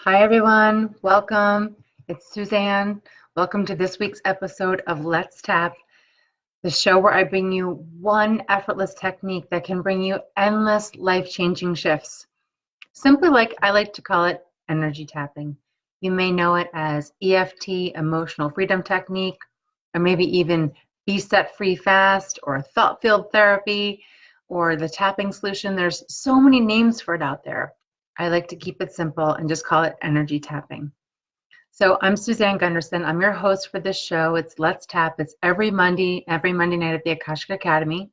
Hi, everyone. Welcome. It's Suzanne. Welcome to this week's episode of Let's Tap, the show where I bring you one effortless technique that can bring you endless life-changing shifts. Simply like I like to call it energy tapping. You may know it as EFT, emotional freedom technique, or maybe even Be Set Free Fast, or thought field therapy, or the tapping solution. There's so many names for it out there. I like to keep it simple and just call it energy tapping. So I'm Suzanne Gundersen. I'm your host for this show. It's Let's Tap. It's every Monday night at the Akashic Academy.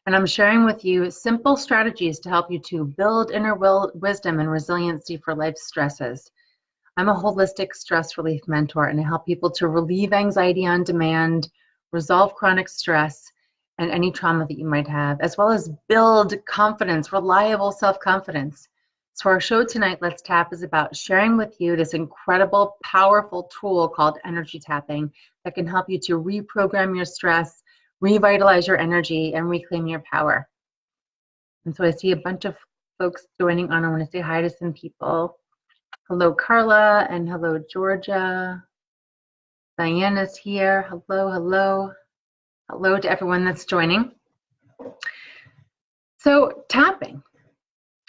And I'm sharing with you simple strategies to help you to build inner wisdom and resiliency for life's stresses. I'm a holistic stress relief mentor, and I help people to relieve anxiety on demand, resolve chronic stress, and any trauma that you might have, as well as build confidence, reliable self-confidence. So our show tonight, Let's Tap, is about sharing with you this incredible, powerful tool called energy tapping that can help you to reprogram your stress, revitalize your energy, and reclaim your power. And so I see a bunch of folks joining on. I want to say hi to some people. Hello, Carla, and hello, Georgia. Diana's here. Hello, hello. Hello to everyone that's joining. So tapping,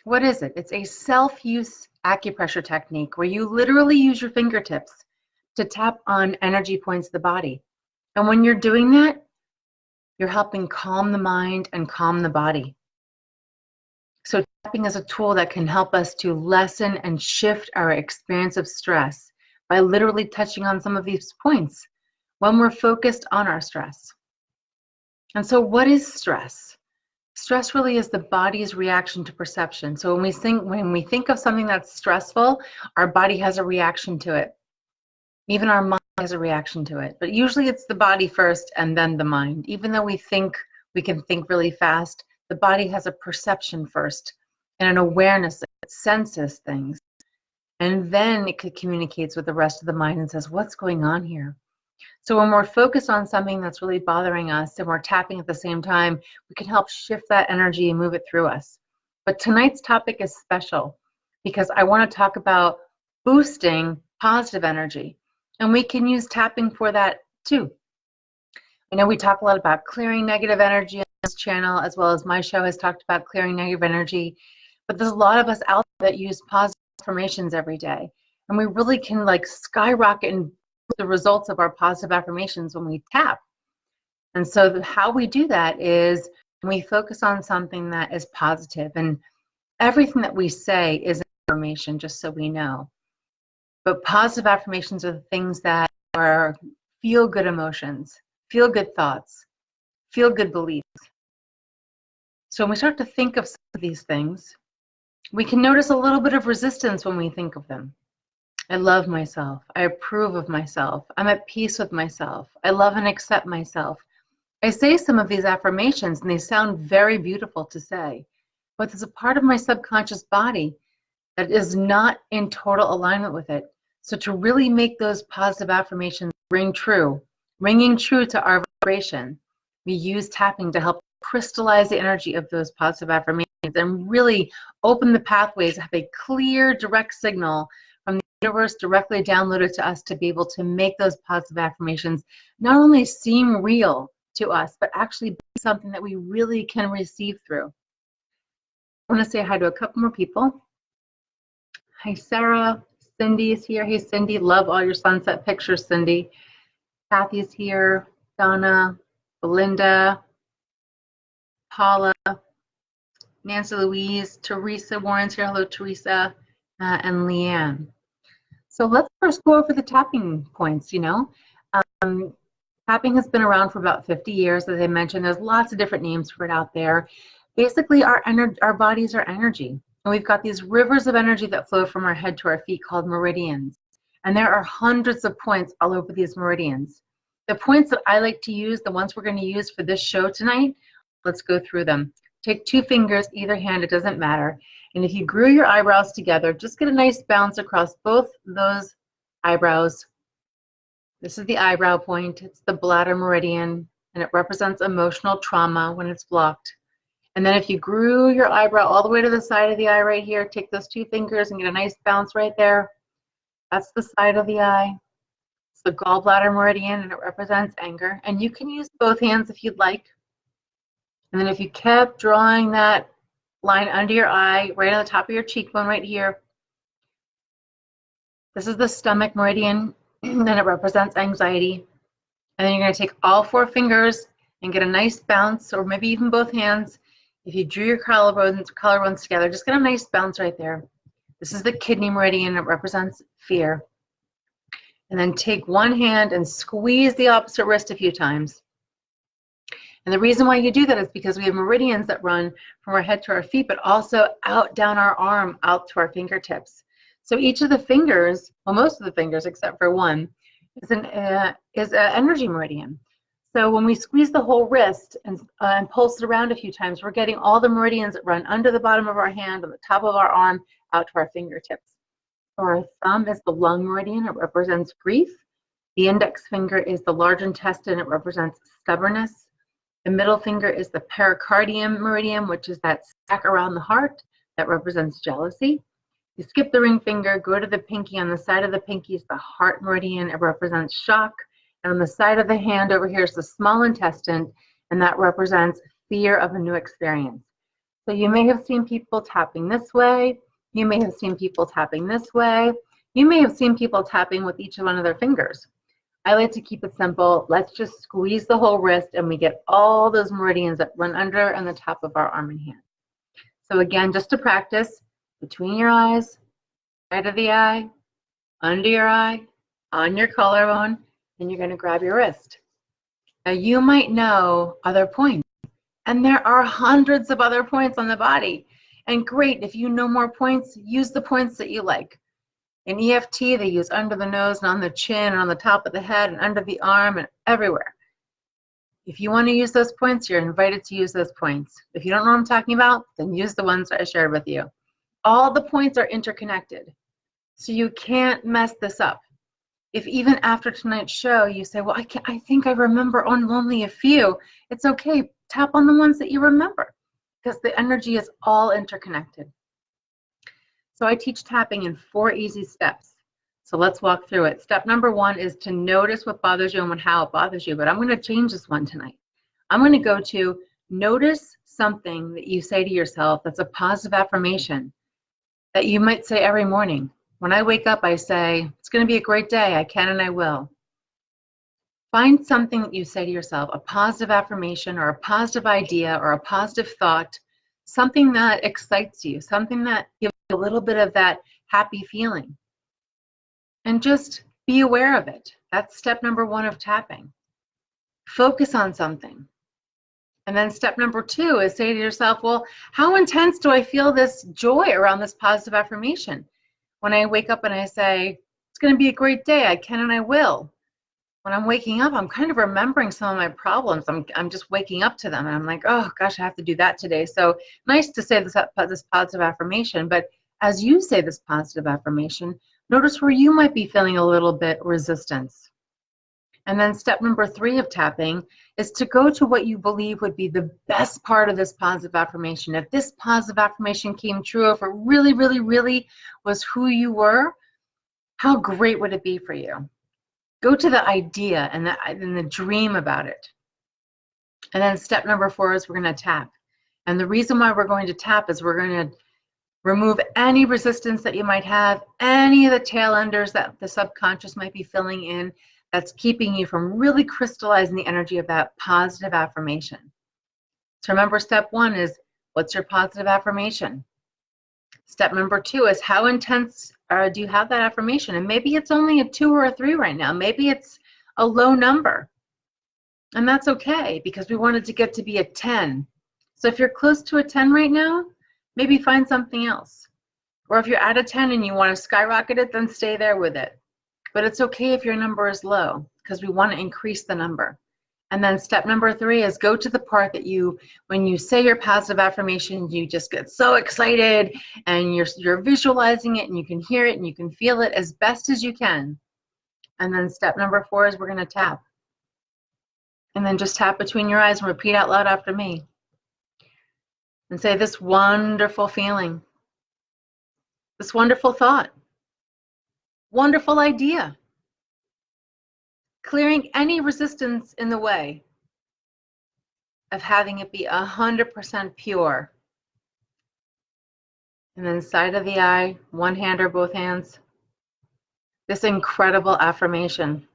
what is it? It's a self-use acupressure technique where you literally use your fingertips to tap on energy points of the body. And when you're doing that, you're helping calm the mind and calm the body. So tapping is a tool that can help us to lessen and shift our experience of stress by literally touching on some of these points when we're focused on our stress. And so what is stress? Stress really is the body's reaction to perception. So when we think of something that's stressful, our body has a reaction to it. Even our mind has a reaction to it. But usually it's the body first and then the mind. Even though we think we can think really fast, the body has a perception first and an awareness that it senses things. And then it communicates with the rest of the mind and says, what's going on here? So when we're focused on something that's really bothering us and we're tapping at the same time, we can help shift that energy and move it through us. But tonight's topic is special because I want to talk about boosting positive energy. And we can use tapping for that too. I know we talk a lot about clearing negative energy on this channel, as well as my show has talked about clearing negative energy. But there's a lot of us out there that use positive affirmations every day. And we really can skyrocket and the results of our positive affirmations when we tap. And so how we do that is we focus on something that is positive, and everything that we say is affirmation, just so we know. But positive affirmations are the things that are feel good emotions, feel good thoughts, feel good beliefs. So when we start to think of some of these things, we can notice a little bit of resistance when we think of them. I love myself. I approve of myself. I'm at peace with myself. I love and accept myself. I say some of these affirmations and they sound very beautiful to say, but there's a part of my subconscious body that is not in total alignment with it. So to really make those positive affirmations ringing true to our vibration, we use tapping to help crystallize the energy of those positive affirmations and really open the pathways, have a clear, direct signal from the universe directly downloaded to us to be able to make those positive affirmations not only seem real to us, but actually be something that we really can receive through. I want to say hi to a couple more people. Hi, Sarah. Cindy is here. Hey, Cindy. Love all your sunset pictures, Cindy. Kathy's here. Donna, Belinda, Paula, Nancy Louise, Teresa Warren's here. Hello, Teresa, and Leanne. So let's first go over the tapping points, Tapping has been around for about 50 years. As I mentioned, there's lots of different names for it out there. Basically, our bodies are energy. And we've got these rivers of energy that flow from our head to our feet called meridians. And there are hundreds of points all over these meridians. The points that I like to use, the ones we're going to use for this show tonight, let's go through them. Take 2 fingers, either hand, it doesn't matter. And if you grew your eyebrows together, just get a nice bounce across both those eyebrows. This is the eyebrow point. It's the bladder meridian, and it represents emotional trauma when it's blocked. And then if you grew your eyebrow all the way to the side of the eye right here, take those 2 fingers and get a nice bounce right there. That's the side of the eye. It's the gallbladder meridian, and it represents anger. And you can use both hands if you'd like. And then if you kept drawing that line under your eye, right on the top of your cheekbone right here, this is the stomach meridian, and it represents anxiety. And then you're going to take all 4 fingers and get a nice bounce, or maybe even both hands. If you drew your collarbones together, just get a nice bounce right there. This is the kidney meridian. It represents fear. And then take one hand and squeeze the opposite wrist a few times. And the reason why you do that is because we have meridians that run from our head to our feet, but also out down our arm, out to our fingertips. So each of the fingers, well, most of the fingers except for one, is an energy meridian. So when we squeeze the whole wrist and pulse it around a few times, we're getting all the meridians that run under the bottom of our hand, on the top of our arm, out to our fingertips. So our thumb is the lung meridian. It represents grief. The index finger is the large intestine. It represents stubbornness. The middle finger is the pericardium meridian, which is that sac around the heart that represents jealousy. You skip the ring finger, go to the pinky. On the side of the pinky is the heart meridian. It represents shock. And on the side of the hand over here is the small intestine, and that represents fear of a new experience. So you may have seen people tapping this way. You may have seen people tapping this way. You may have seen people tapping with each one of their fingers. I like to keep it simple. Let's just squeeze the whole wrist and we get all those meridians that run under and the top of our arm and hand. So again, just to practice, between your eyes, side of the eye, under your eye, on your collarbone, and you're going to grab your wrist. Now you might know other points, and there are hundreds of other points on the body. And great, if you know more points, use the points that you like. In EFT, they use under the nose and on the chin and on the top of the head and under the arm and everywhere. If you want to use those points, you're invited to use those points. If you don't know what I'm talking about, then use the ones that I shared with you. All the points are interconnected, so you can't mess this up. If even after tonight's show you say, well, I think I remember only a few, it's okay. Tap on the ones that you remember, because the energy is all interconnected. So I teach tapping in 4 easy steps. So let's walk through it. Step number 1 is to notice what bothers you and how it bothers you. But I'm going to change this one tonight. I'm going to go to notice something that you say to yourself that's a positive affirmation that you might say every morning. When I wake up, I say, it's going to be a great day. I can and I will. Find something that you say to yourself, a positive affirmation or a positive idea or a positive thought, something that excites you, something that gives you a little bit of that happy feeling. And just be aware of it. That's step number 1 of tapping. Focus on something. And then step number 2 is say to yourself, well, how intense do I feel this joy around this positive affirmation? When I wake up and I say, it's going to be a great day, I can and I will. When I'm waking up, I'm kind of remembering some of my problems. I'm just waking up to them. And I'm like, oh, gosh, I have to do that today. So nice to say this positive affirmation. But as you say this positive affirmation, notice where you might be feeling a little bit resistance. And then step number 3 of tapping is to go to what you believe would be the best part of this positive affirmation. If this positive affirmation came true, if it really, really, really was who you were, how great would it be for you? Go to the idea and the dream about it. And then step number 4 is we're going to tap. And the reason why we're going to tap is we're going to remove any resistance that you might have, any of the tail enders that the subconscious might be filling in that's keeping you from really crystallizing the energy of that positive affirmation. So remember, step 1 is, what's your positive affirmation? Step number 2 is, how intense do you have that affirmation? And maybe it's only a 2 or a 3 right now. Maybe it's a low number. And that's okay, because we wanted to get to be a 10. So if you're close to a 10 right now, maybe find something else. Or if you're at a 10 and you want to skyrocket it, then stay there with it. But it's okay if your number is low, because we want to increase the number. And then step number 3 is go to the part that when you say your positive affirmation, you just get so excited and you're visualizing it and you can hear it and you can feel it as best as you can. And then step number 4 is we're going to tap. And then just tap between your eyes and repeat out loud after me. and say this wonderful feeling, this wonderful thought, wonderful idea, clearing any resistance in the way of having it be 100% pure. And then side of the eye, one hand or both hands, this incredible affirmation.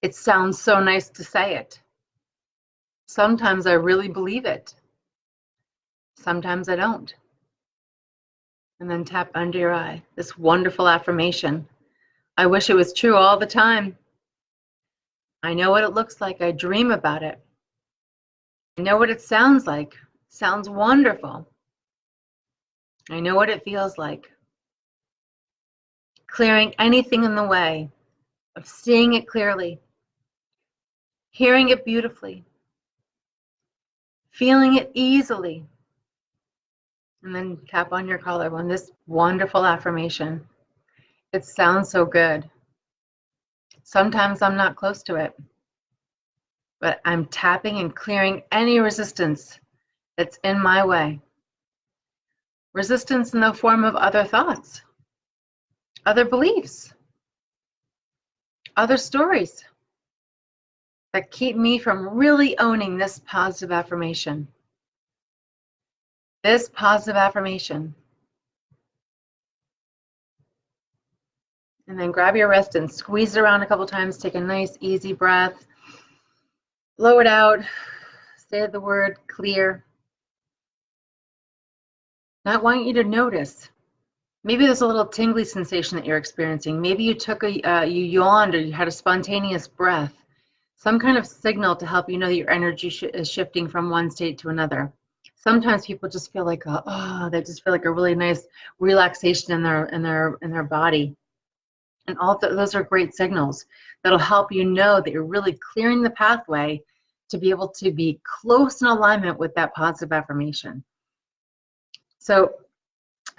It sounds so nice to say it. Sometimes I really believe it. Sometimes I don't. And then tap under your eye, this wonderful affirmation. I wish it was true all the time. I know what it looks like. I dream about it. I know what it sounds like. It sounds wonderful. I know what it feels like. Clearing anything in the way of seeing it clearly, hearing it beautifully, feeling it easily. And then tap on your collarbone, this wonderful affirmation. It sounds so good. Sometimes I'm not close to it, but I'm tapping and clearing any resistance that's in my way. Resistance in the form of other thoughts, other beliefs, other stories that keep me from really owning this positive affirmation. This positive affirmation. And then grab your wrist and squeeze it around a couple times. Take a nice, easy breath. Blow it out. Say the word clear. Now I want you to notice. Maybe there's a little tingly sensation that you're experiencing. Maybe you took you yawned, or you had a spontaneous breath. Some kind of signal to help you know that your energy is shifting from one state to another. Sometimes people just feel like they just feel like a really nice relaxation in their body. And all those are great signals that'll help you know that you're really clearing the pathway to be able to be close in alignment with that positive affirmation. So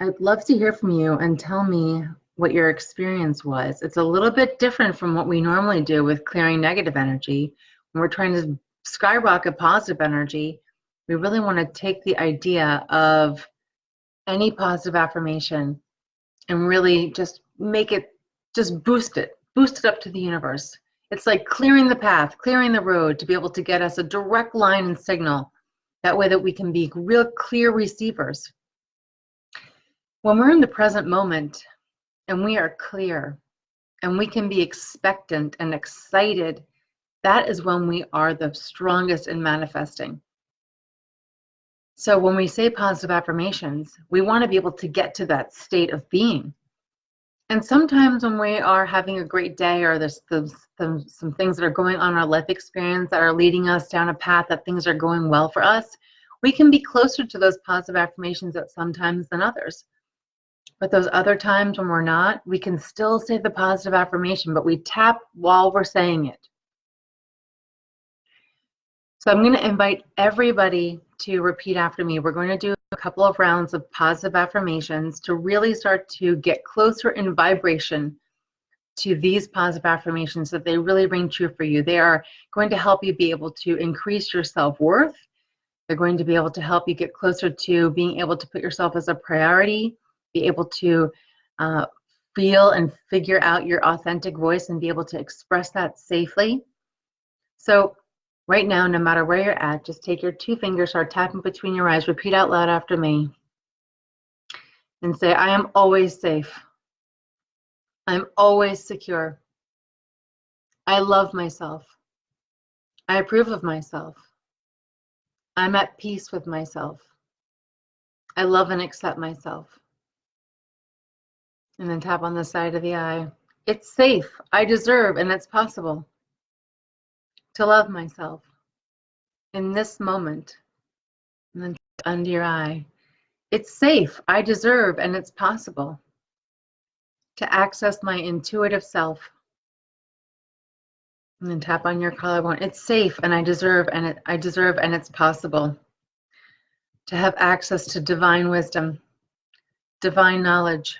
I'd love to hear from you and tell me what your experience was. It's a little bit different from what we normally do with clearing negative energy. When we're trying to skyrocket positive energy, we really want to take the idea of any positive affirmation and really just make it, just boost it up to the universe. It's like clearing the path, clearing the road to be able to get us a direct line and signal. That way that we can be real clear receivers. When we're in the present moment and we are clear and we can be expectant and excited, that is when we are the strongest in manifesting. So when we say positive affirmations, we want to be able to get to that state of being. And sometimes when we are having a great day, or there's some things that are going on in our life experience that are leading us down a path that things are going well for us, we can be closer to those positive affirmations at some times than others. But those other times when we're not, we can still say the positive affirmation, but we tap while we're saying it. So I'm going to invite everybody to repeat after me. We're going to do a couple of rounds of positive affirmations to really start to get closer in vibration to these positive affirmations, that they really ring true for you. They are going to help you be able to increase your self-worth. They're going to be able to help you get closer to being able to put yourself as a priority, be able to feel and figure out your authentic voice and be able to express that safely. So right now, no matter where you're at, just take your two fingers, start tapping between your eyes, repeat out loud after me, and say, I am always safe. I'm always secure. I love myself. I approve of myself. I'm at peace with myself. I love and accept myself. And then tap on the side of the eye. It's safe. I deserve, and it's possible to love myself in this moment. And then tap under your eye. It's safe. I deserve, and it's possible to access my intuitive self. And then tap on your collarbone. It's safe, and I deserve, and it's possible to have access to divine wisdom, divine knowledge,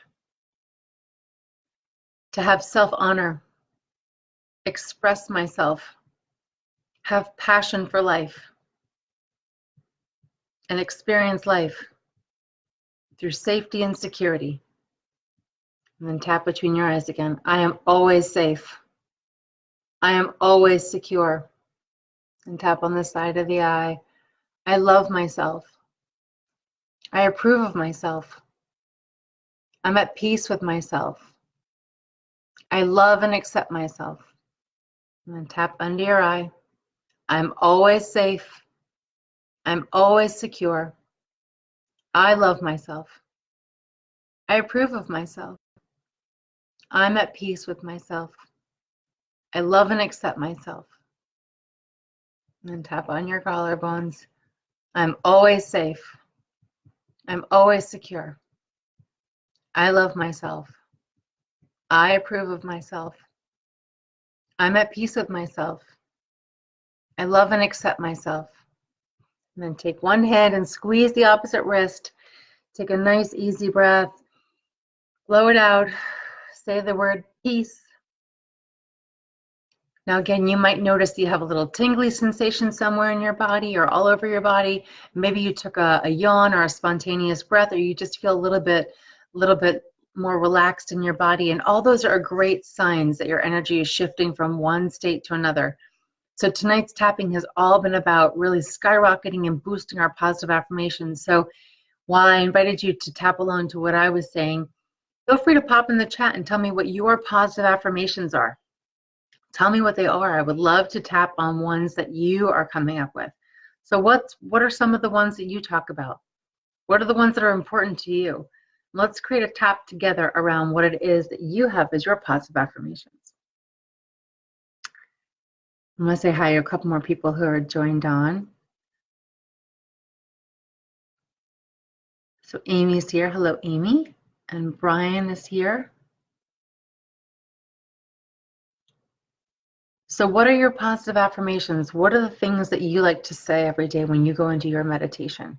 to have self-honor, express myself, have passion for life, and experience life through safety and security. And then tap between your eyes again. I am always safe. I am always secure. And tap on the side of the eye. I love myself. I approve of myself. I'm at peace with myself. I love and accept myself. And then tap under your eye. I'm always safe. I'm always secure. I love myself. I approve of myself. I'm at peace with myself. I love and accept myself. And then tap on your collarbones. I'm always safe. I'm always secure. I love myself. I approve of myself. I'm at peace with myself. I love and accept myself. And then take one hand and squeeze the opposite wrist. Take a nice easy breath. Blow it out. Say the word peace. Now again, you might notice you have a little tingly sensation somewhere in your body or all over your body. Maybe you took a yawn or a spontaneous breath, or you just feel a little bit more relaxed in your body. And all those are great signs that your energy is shifting from one state to another. So tonight's tapping has all been about really skyrocketing and boosting our positive affirmations. So while I invited you to tap along to what I was saying, feel free to pop in the chat and tell me what your positive affirmations are. Tell me what they are. I would love to tap on ones that you are coming up with. So what are some of the ones that you talk about? What are the ones that are important to you? Let's create a tap together around what it is that you have as your positive affirmations. I'm going to say hi to a couple more people who are joined on. So Amy's here. Hello, Amy. And Brian is here. So what are your positive affirmations? What are the things that you like to say every day when you go into your meditation?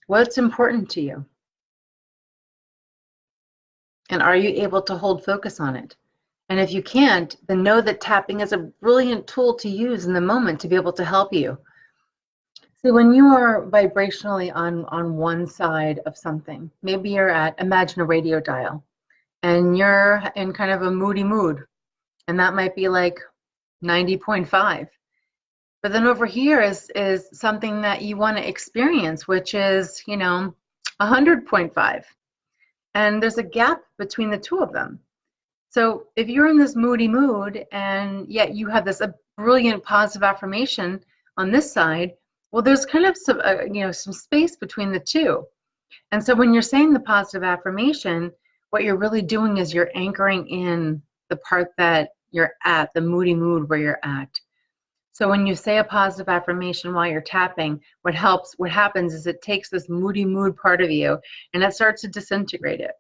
What's important to you? And are you able to hold focus on it? And if you can't, then know that tapping is a brilliant tool to use in the moment to be able to help you. See, when you are vibrationally on one side of something, maybe you're imagine a radio dial, and you're in kind of a moody mood, and that might be like 90.5. But then over here is something that you want to experience, which is, 100.5. And there's a gap between the two of them. So if you're in this moody mood and yet you have this brilliant positive affirmation on this side, well, there's kind of some space between the two. And so when you're saying the positive affirmation, what you're really doing is you're anchoring in the part that you're at, the moody mood where you're at. So when you say a positive affirmation while you're tapping, what happens is it takes this moody mood part of you and it starts to disintegrate it.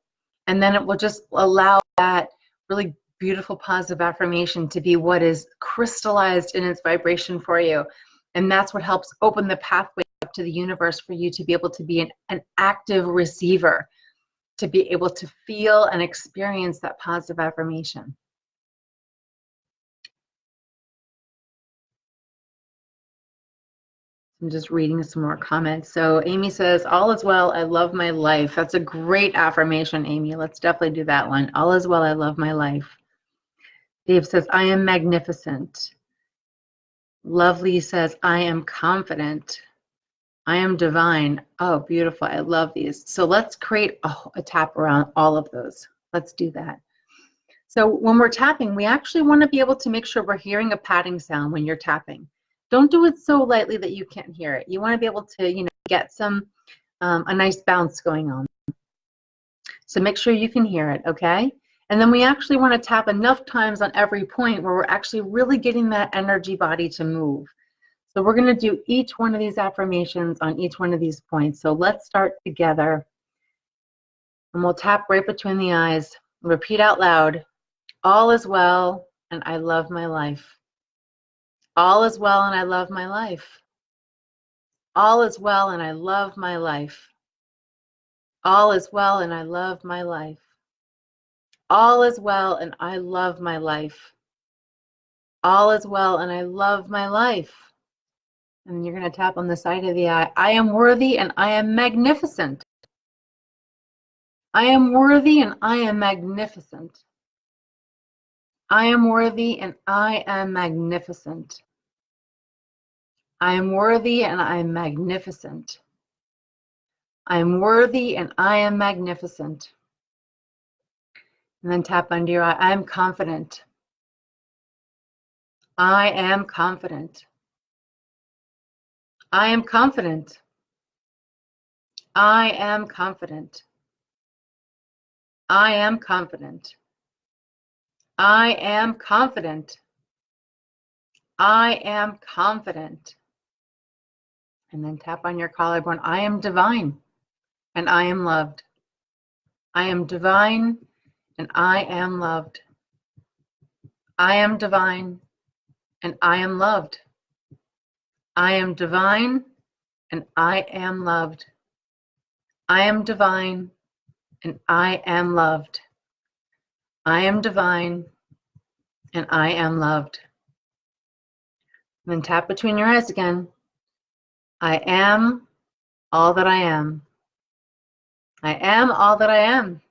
And then it will just allow that really beautiful positive affirmation to be what is crystallized in its vibration for you. And that's what helps open the pathway up to the universe for you to be able to be an active receiver, to be able to feel and experience that positive affirmation. I'm just reading some more comments. So Amy says, all is well, I love my life. That's a great affirmation, Amy. Let's definitely do that one. All is well, I love my life. Dave says, I am magnificent. Lovely says, I am confident. I am divine. Oh, beautiful. I love these. So let's create a tap around all of those. Let's do that. So when we're tapping, we actually want to be able to make sure we're hearing a patting sound when you're tapping. Don't do it so lightly that you can't hear it. You want to be able to, get a nice bounce going on. So make sure you can hear it, okay? And then we actually want to tap enough times on every point where we're actually really getting that energy body to move. So we're going to do each one of these affirmations on each one of these points. So let's start together. And we'll tap right between the eyes. Repeat out loud. All is well, and I love my life. All is well, and I love my life. All is well, and I love my life. All is well, and I love my life. All is well, and I love my life. All is well, and I love my life. And you're going to tap on the side of the eye. I am worthy and I am magnificent. I am worthy and I am magnificent. I am worthy and I am magnificent. I am worthy and I am magnificent. I am worthy and I am magnificent. And then tap under your eye. I am confident. I am confident. I am confident. I am confident. I am confident. I am confident. I am confident. And then tap on your collarbone. I am divine and I am loved. I am divine and I am loved. I am divine and I am loved. I am divine and I am loved. I am divine and I am loved. I am divine and I am loved. And then tap between your eyes again. I am all that I am. I am all that I am.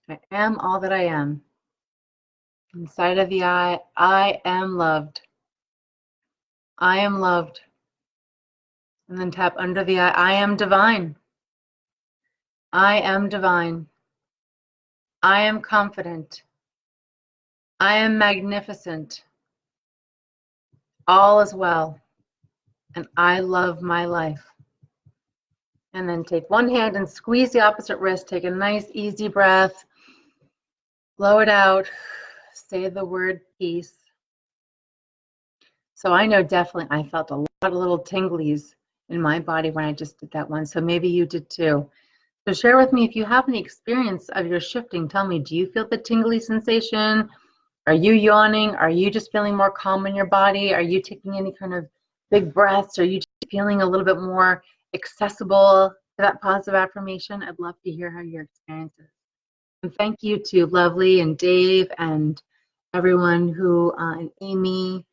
I am all that I am. Inside of the eye, I am loved. I am loved. And then tap under the eye, I am divine. I am divine. I am confident. I am magnificent. All is well. And I love my life. And then take one hand and squeeze the opposite wrist. Take a nice, easy breath. Blow it out. Say the word peace. So I know definitely I felt a lot of little tinglies in my body when I just did that one. So maybe you did too. So share with me if you have any experience of your shifting. Tell me, do you feel the tingly sensation? Are you yawning? Are you just feeling more calm in your body? Are you taking any kind of big breaths? Are you just feeling a little bit more accessible to that positive affirmation? I'd love to hear how your experience is. And thank you to Lovely and Dave and everyone who, and Amy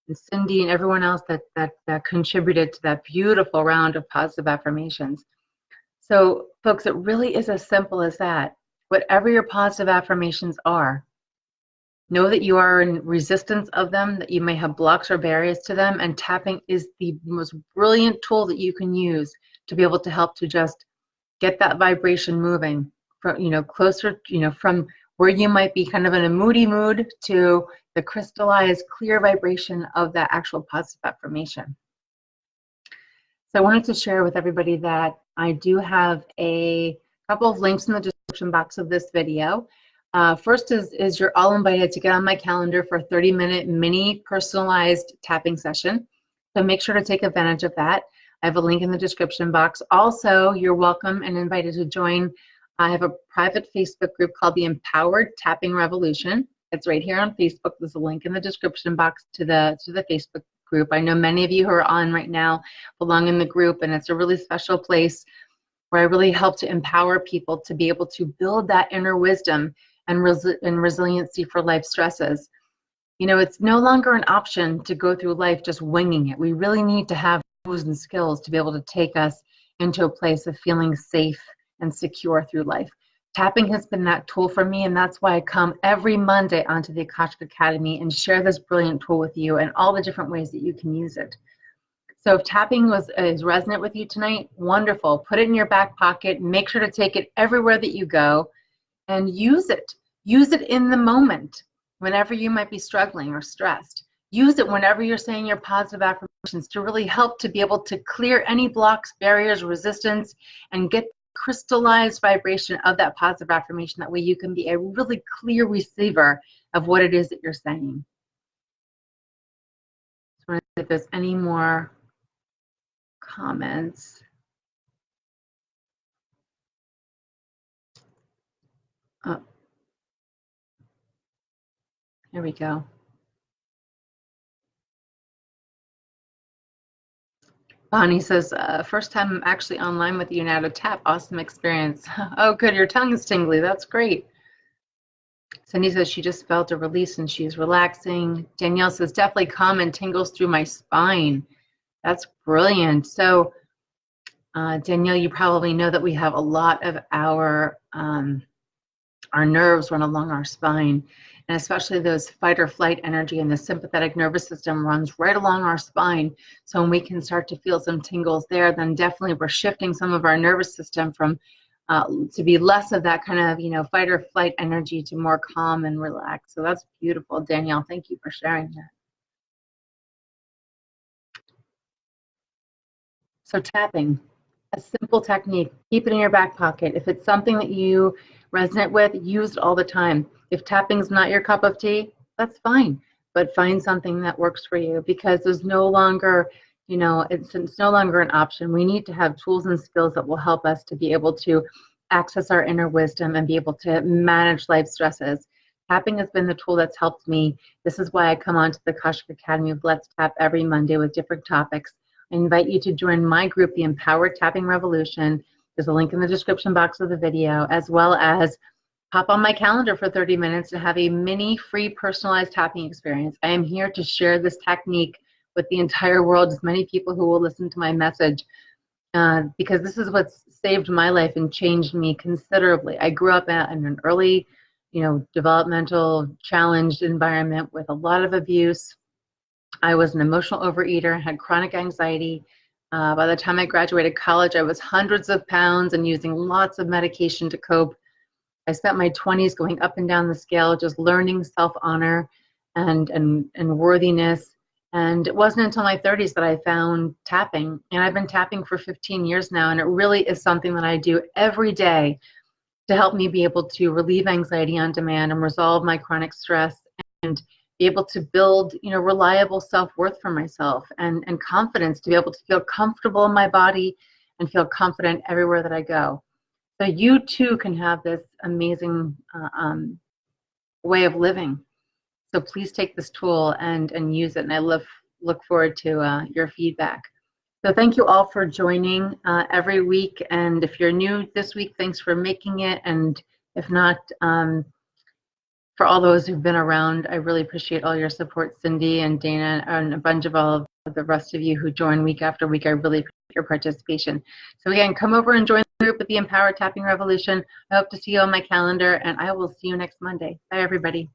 and Cindy and everyone else that contributed to that beautiful round of positive affirmations. So folks, it really is as simple as that. Whatever your positive affirmations are, know that you are in resistance of them, that you may have blocks or barriers to them, and tapping is the most brilliant tool that you can use to be able to help to just get that vibration moving from, closer, from where you might be kind of in a moody mood to the crystallized, clear vibration of that actual positive affirmation. So I wanted to share with everybody that I do have a couple of links in the description box of this video. First is you're all invited to get on my calendar for a 30-minute mini personalized tapping session. So make sure to take advantage of that. I have a link in the description box. Also, you're welcome and invited to join. I have a private Facebook group called the Empowered Tapping Revolution. It's right here on Facebook. There's a link in the description box to the Facebook group. I know many of you who are on right now belong in the group, and it's a really special place where I really help to empower people to be able to build that inner wisdom and resiliency for life stresses. It's no longer an option to go through life just winging it. We really need to have tools and skills to be able to take us into a place of feeling safe and secure through life. Tapping has been that tool for me, and that's why I come every Monday onto the Akashic Academy and share this brilliant tool with you and all the different ways that you can use it. So if tapping is resonant with you tonight, wonderful. Put it in your back pocket. Make sure to take it everywhere that you go and use it. Use it in the moment whenever you might be struggling or stressed. Use it whenever you're saying your positive affirmations to really help to be able to clear any blocks, barriers, resistance, and get crystallized vibration of that positive affirmation. That way you can be a really clear receiver of what it is that you're saying. So I want to see if there's any more comments. Oh, here we go. Bonnie says, first time I'm actually online with you now to tap. Awesome experience. Oh, good. Your tongue is tingly. That's great. Cindy says she just felt a release and she's relaxing. Danielle says, definitely calm and tingles through my spine. That's brilliant. So, Danielle, you probably know that we have a lot of our nerves run along our spine, and especially those fight or flight energy and the sympathetic nervous system runs right along our spine. So when we can start to feel some tingles there, then definitely we're shifting some of our nervous system from to be less of that kind of, fight or flight energy to more calm and relaxed. So that's beautiful, Danielle. Thank you for sharing that. So tapping, a simple technique. Keep it in your back pocket. If it's something that you resonate with, use it all the time. If tapping's not your cup of tea, that's fine. But find something that works for you, because there's no longer, it's no longer an option. We need to have tools and skills that will help us to be able to access our inner wisdom and be able to manage life stresses. Tapping has been the tool that's helped me. This is why I come onto the Akashic Academy of Let's Tap every Monday with different topics. I invite you to join my group, the Empowered Tapping Revolution. There's a link in the description box of the video, as well as hop on my calendar for 30 minutes to have a mini free personalized tapping experience. I am here to share this technique with the entire world, as many people who will listen to my message, because this is what's saved my life and changed me considerably. I grew up in an early, developmental challenged environment with a lot of abuse. I was an emotional overeater, had chronic anxiety. By the time I graduated college, I was hundreds of pounds and using lots of medication to cope. I spent my 20s going up and down the scale, just learning self-honor and worthiness. And it wasn't until my 30s that I found tapping. And I've been tapping for 15 years now, and it really is something that I do every day to help me be able to relieve anxiety on demand and resolve my chronic stress and be able to build, reliable self-worth for myself and confidence to be able to feel comfortable in my body and feel confident everywhere that I go. So you too can have this amazing way of living. So please take this tool and use it. And I look forward to your feedback. So thank you all for joining every week. And if you're new this week, thanks for making it. And if not, for all those who've been around, I really appreciate all your support, Cindy and Dana, and a bunch of all of the rest of you who join week after week. I really appreciate your participation. So again, come over and join the group with the Empowered Tapping Revolution. I hope to see you on my calendar, and I will see you next Monday. Bye, everybody.